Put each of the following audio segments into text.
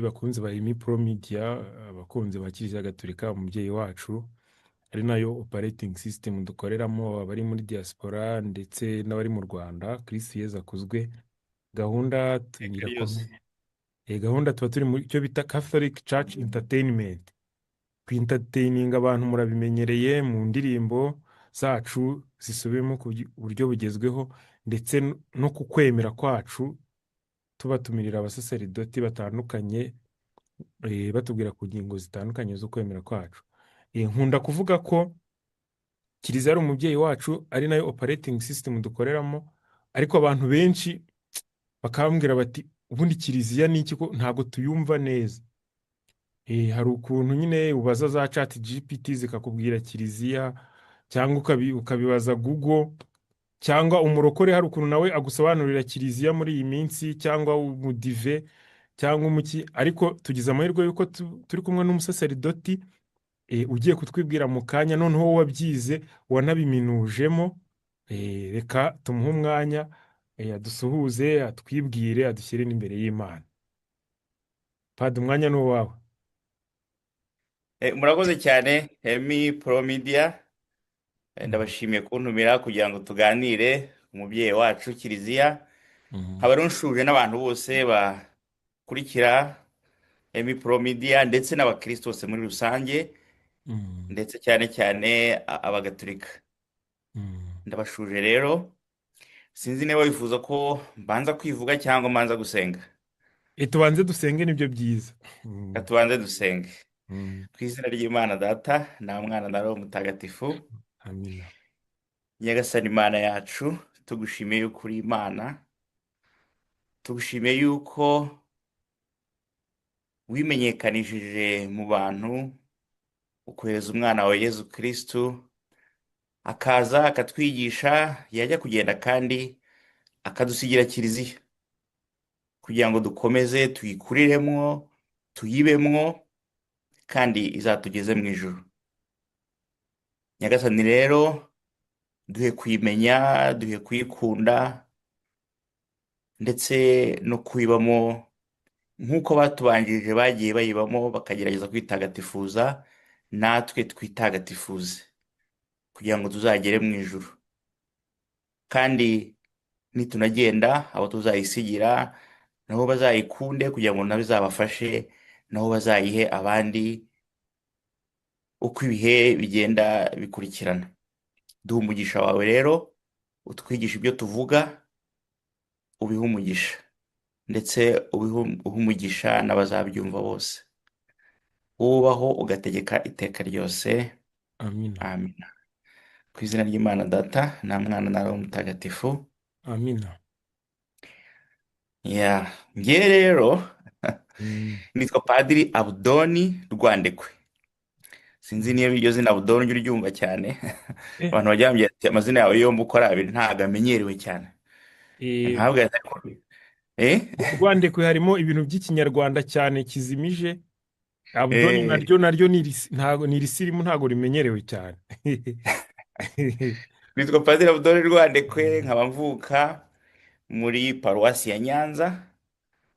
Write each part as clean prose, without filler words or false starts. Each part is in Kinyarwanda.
bakunzi ba Emi Pro Media, abakunzi ba Kiliziya Gatolika umubyeyi wacu, ari nayo operating system dukoreramo abari muri diaspora ndetse n'abari mu Rwanda. Kristo Yezu akuzwe. Gahunda Iteka ryose. irakomeye. Gahunda tuba turi muri cyo bita Catholic Church Entertainment. Entertaining abantu murabimenyereye mu ndirimbo zacu zisubiyemo ku buryo bugezweho, ndetse no ku kwemera kwacu tubatumirira abasaseridoti batandukanye, batubwira ku ngingo zitandukanye zo kwemera kwacu. Nkunda kuvuga ko Kiliziya ari umubyeyi wacu, ari nayo operating system dukoreramo, ariko abantu benshi bakambwira bati ubundi Kiliziya ni iki ko ntabwo tuyumva neza. Hari ukuntu nyine ubaza za chat GPT zikakubwira Kiliziya, cyangwa ukabibaza Google, cyangwa umurokore hari ukuntu nawe agusobanurira Kiliziya muri iyi minsi, cyangwa umudive cyangwa umuki. Ariko tugize amahirwe yuko turi kumwe n'umusaseridoti ugiye kutwibwira mu kanya, noneho wowe wabyize wanabiminujemo. Reka tumuhe umwanya adusuhuze, atwibwire, adushyire n'imbere y'Imana. Padi, umwanya ni uwawe. Murakoze cyane Emi Pro Media. Ndabashimiye kuntumira kugira ngo tuganire umubyeyi wacu Kiliziya. Nkaba nshuje n'abantu bose bakurikira Emi Pro Media ndetse n'abakristo bose muri rusange, ndetse cyane cyane abagatolika. Ndabashuje rero. Sinzi niba wifuza ko mbanza kwivuga cyangwa mbanza gusenga. Tubanze dusenge, nibyo byiza. Tubanze dusenge. Ku izina ry'Imana Data na Mwana na Roho Mutagatifu. Amina. Nyagasani Imana yacu, tugushimiye yuko uri Imana. Tugushimiye yuko wimenyekanishije mu bantu ukohereza umwana wa Yezu Kristu, akaza akatwigisha, yajya kugenda kandi akadusigira Kiliziya kugira ngo dukomeze tuyikuriremo, tuyibemwo, kandi izatugeze mu ijuru. Nyagasani rero, duhe kuyimenya, duhe kuyikunda, ndetse no kuyibamo nk'uko batubanjirije bagiye bayibamo bakagerageza kwitagatifuza, natwe twitagatifuze kugira ngo tuzagere mu ijuru. Kandi nitunagenda, abo tuzayisigira nabo bazayikunde kugira ngo nabo izabafashe, nabo bazayihe abandi uko ibihe bigenda bikurikirana. Duha umugisha wawe rero, utwigisha ibyo tuvuga, ubihe umugisha, ndetse uhe umugisha n'abazabyumva bose. Wubaho ugategeka iteka ryose. Amina. Amina. Ku izina ry'Imana Data na Mwana na Roho Mutagatifu. Amina. Njye rero nitwa Padiri Abudoni Rwandekwe. Sinzi niba iryo zina Abudoni ujya uryumva cyane. Abantu bajya bambwira ati amazina yawe yombi uko ari abiri ntabwo amenyerewe cyane. Ntabwo Rwandekwe harimo ibintu by'ikinyarwanda cyane kizimije. Abudoni naryo ni irisirimu, ntabwo rimenyerewe cyane. Nitwa Padiri Abudoni Rwandekwe, nkaba mvuka muri paruwasi ya Nyanza,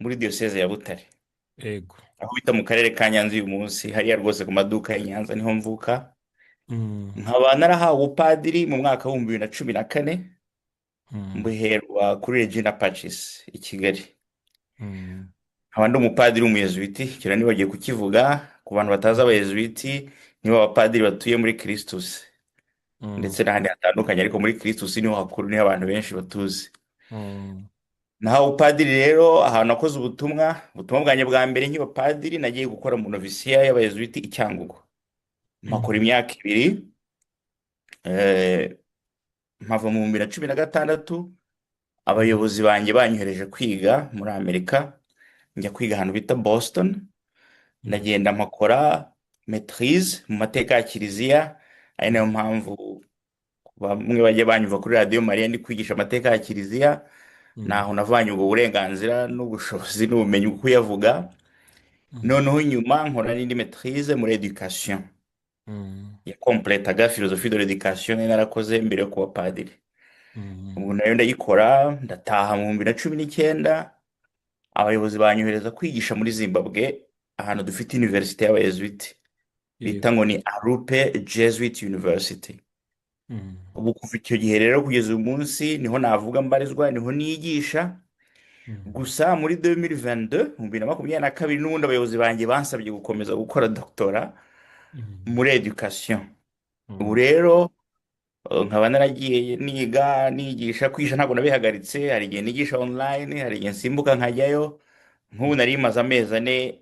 muri diyoseze ya Butare. Yego. Aho bita mu karere ka Nyanza uyu munsi, hariya rwose ku maduka ya Nyanza niho mvuka. Nkaba narahawe ubupadiri mu mwaka w'2014, mbuherwa kuri Regina Pacis i Kigali. Nkaba ndi umupadiri w'umuyezuwiti, kira nibagiye kukivuga ku bantu batazi abayezuwiti, nibo abapadiri batuye muri Kristus, ndetse n'ahandi hatandukanye, ariko muri Kristus niho hakuru, niho abantu benshi batuzi. Nahawe ubupadiri rero ahantu nakoze ubutumwa bwanjye bwa mbere nkiba padiri, nagiye gukora mu novisiya y'abayezuwiti i Cyangugu. Mpakora imyaka 2, mpava mu 2016. Abayobozi banjye banyohereje kwiga muri Amerika, njya kwiga ahantu bita Boston. Ndagenda mpakora maîtrise mu mateka ya Kiliziya, ari nayo mpamvu bamwe bajya banyumva kuri Radio Maria ndi kwigisha amateka ya Kiliziya. Naho navanye ubwo burenganzira n'ubushobozi n'ubumenyi bwo kuyavuga. Noneho nyuma nkora n'indi maîtrise muri education ya completaga philosophie de l'éducation, narakoze mbere yo kuba padiri. Ubwo nayo ndayikora, ndataha mu 2019. abayobozi banyohereza kwigisha muri Zimbabwe ahantu dufite universite y'abayezuwiti bita yego. ngo ni Arupe Jesuit University. Mm, Ubu kuva icyo gihe rero kugeza uyu munsi niho navuga mbarizwa, niho nigisha. mm, Gusa muri 2022 mu 2022 n'ubundi abayobozi banjye bansabye gukomeza gukora doctora mm, muri education. Ubu mm, rero nkaba naragiye niga nigisha, kwigisha ntabwo nabihagaritse, hari igihe nigisha online, hari igihe nsimbuka nkajyayo. Nk'ubu nari maze amezi ane,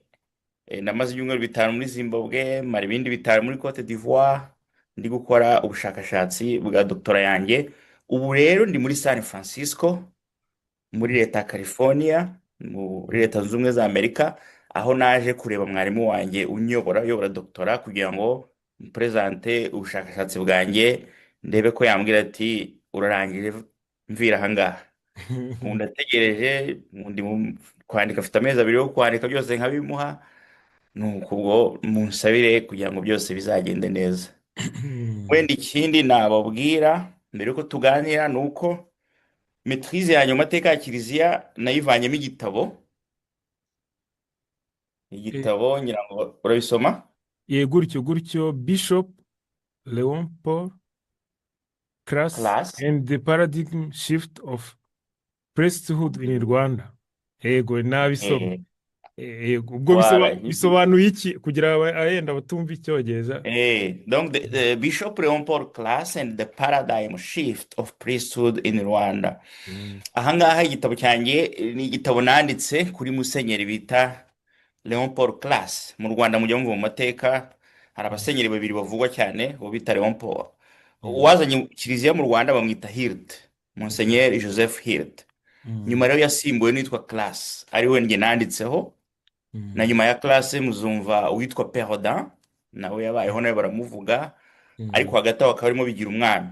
namaze ibyumweru bitanu muri Zimbabwe, mara ibindi bitanu muri Cote d'Ivoire, ndi gukora ubushakashatsi bwa doctora yanjye. Ubu rero ndi muri San Francisco muri leta ya California muri mm. leta zunze ubumwe za Amerika, aho naje kureba mwarimu wanjye uyobora doctora kugira ngo mpresente ubushakashatsi bwanjye, ndebe ko yambwira ati urarangije mvira ahangaha. Ubu ndategereje, kwandika, afite amezi abiri yo kwandika byose nkabimuha, nuko ubwo munsabire kugira ngo byose bizagende neza. Wenda ikindi nababwira mbere yuko tuganira ni uko maîtrise yanjye mu mateka ya Kiliziya nayivanyemo igitabo. Eh, Igitabo ngira ngo urabisoma. gutyo gutyo, Bishop Leon Paul Class Class. and the Paradigm Shift of Priesthood in Rwanda. Yego, nabisoma. Eh, Yego, ubwo voilà. bisobanuye iki kugira abenda batumva icyongereza? Donc the Bishop Leon Paul Class and the Paradigm Shift of Priesthood in Rwanda. Mm, Ahangaha igitabo cyanjye ni igitabo nanditse kuri musenyeri bita Leon Paul Class. Mu Rwanda mujya mumva mu mateka hari mm, abasenyeri babiri bavugwa cyane uwo bita Leon Paul. mm, Uwazanye Kiliziya mu Rwanda bamwita Hirt, mm, Monseigneur Joseph Hirt. mm, Nyuma rero yasimbuwe n'uwitwa Class, ari we njye nanditseho. Na mm, nyuma ya Class muzumva uwitwa Perrodin, nawe yabayeho, nawe baramuvuga. Ariko mm, hagati aho hakaba harimo Bigira Umwami,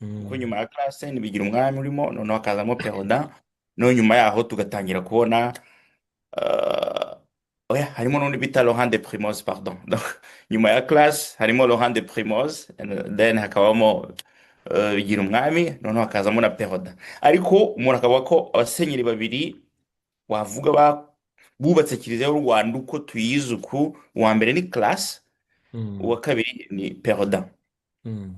kuko mm, nyuma ya Class ni Bigira Umwami urimo, noneho hakazamo Perrodin. No nyuma yaho tugatangira kubona uh, oya, harimo n'undi bita Laurent de Primoz, pardon. Donc, nyuma ya Class harimo Laurent de Primoz, and then hakabamo Bigira Umwami, noneho hakazamo na Perrodin. Ariko umuntu akavuga ko abasenyeri babiri wavuga bubatse Kiliziya y'u Rwanda uko tuyizi uku, uwa mbere ni Class, mm, uwa kabiri ni Perrodin. mm,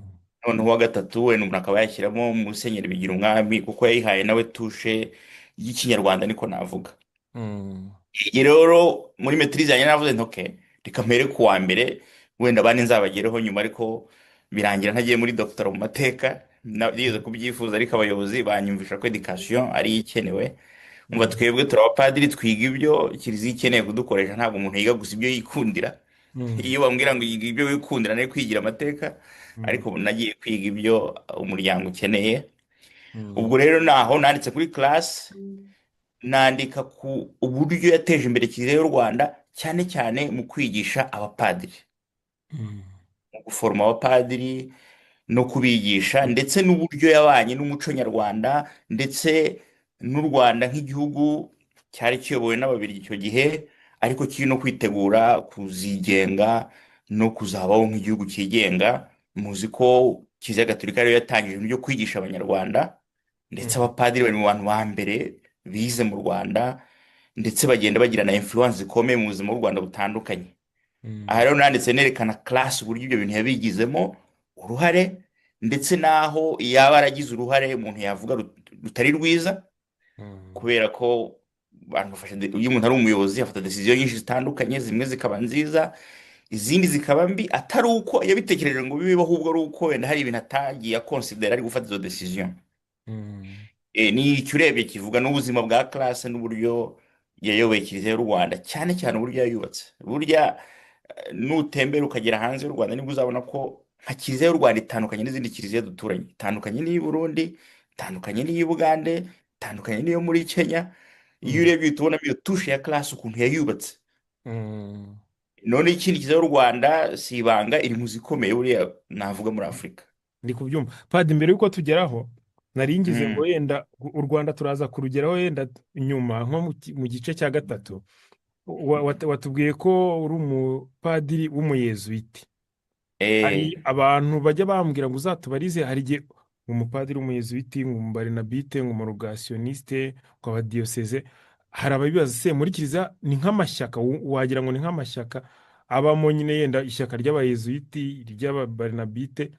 Noneho uwa gatatu wenda umuntu akaba yashyiramo Musenyeri Bigira Umwami kuko yayihaye nawe tushe y'ikinyarwanda, niko navuga. mm, Iyi rero muri maîtrise yanjye navuze nti okay, reka mpere ku wa mbere, wenda abandi nzabagereho nyuma, ariko birangira ntagiye muri doctora mu mateka. Nigeze kubyifuza ariko abayobozi banyumvisha ko education ari ikenewe. Umva, mm, twebwe turi abapadiri, twiga ibyo Kiliziya ikeneye kudukoresha, ntabwo umuntu yiga gusa ibyo yikundira. mm, Iyo bambwira ngo yiga ibyo wikundira nawe kwigira amateka, mm, ariko ubu nagiye kwiga ibyo umuryango ukeneye. mm, Ubwo rero naho nanditse kuri Class, nandika ku uburyo yateje imbere Kiliziya y'u Rwanda, cyane cyane mu kwigisha abapadiri, mm, mu guforoma abapadiri no kubigisha, ndetse n'uburyo yabanye n'umuco nyarwanda, ndetse n'u Rwanda nk'igihugu cyari kiyobowe n'Ababiligi icyo gihe, ariko kiri no kwitegura kuzigenga no kuzabaho nk'igihugu cyigenga. Muzi ko Kiliziya Gatolika ariyo yatangije ibintu byo kwigisha Abanyarwanda, ndetse mm, abapadiri bari mu bantu ba mbere bize mu Rwanda, ndetse bagenda bagira na influence zikomeye mu buzima bw'u Rwanda butandukanye. Aha mm, rero nanditse nerekana Class uburyo ibyo bintu yabigizemo uruhare, ndetse n'aho yaba yaragize uruhare umuntu yavuga rutari rwiza, mm, kubera ko abantu iyo umuntu ari umuyobozi afata decision nyinshi zitandukanye, zimwe zikaba nziza, izindi zikaba mbi, atari uko yabitekereje ngo bibeho, ahubwo ari uko wenda hari ibintu atagiye akonsidera ari gufata izo decision. mm, Ni icyo urebye kivuga n'ubuzima bwa Class n'uburyo yayoboye Kiliziya y'u Rwanda, cyane cyane uburyo yayubatse. Burya nutembera ukagera hanze y'u Rwanda nibwo uzabona ko nka Kiliziya y'u Rwanda itandukanye n'izindi Kiliziya duturanye, itandukanye n'iy'i Burundi, itandukanye n'iy'i Bugande, itandukanye n'iyo muri Kenya. Iyo mm, urebye uhita ubonamo iyo tushe ya Class ukuntu yayubatse. mm. None ikindi Kiliziya y'u Rwanda si ibanga, iri mu zikomeye buriya navuga muri Afurika. Ndi kubyumva padi. Mbere y'uko tugeraho, nari ngize ngo Mm. yenda u Rwanda turaza kurugeraho yenda nyuma, nko mu gice cya gatatu. Watubwiye ko uri umupadiri w'umuyezuwiti. Hari Eh, abantu bajya bambwira ngo uzatubarize, hari igihe umupadiri w'umuyezuwiti, ngo umubarinabite, ngo umurogasiyoniste, ngo abadiyoseze. hari ababibaza se muri kiliziya ni nk'amashyaka, wagira ngo ni nk'amashyaka abamo nyine, yenda ishyaka ry'abayezuwiti, ry'ababarinabite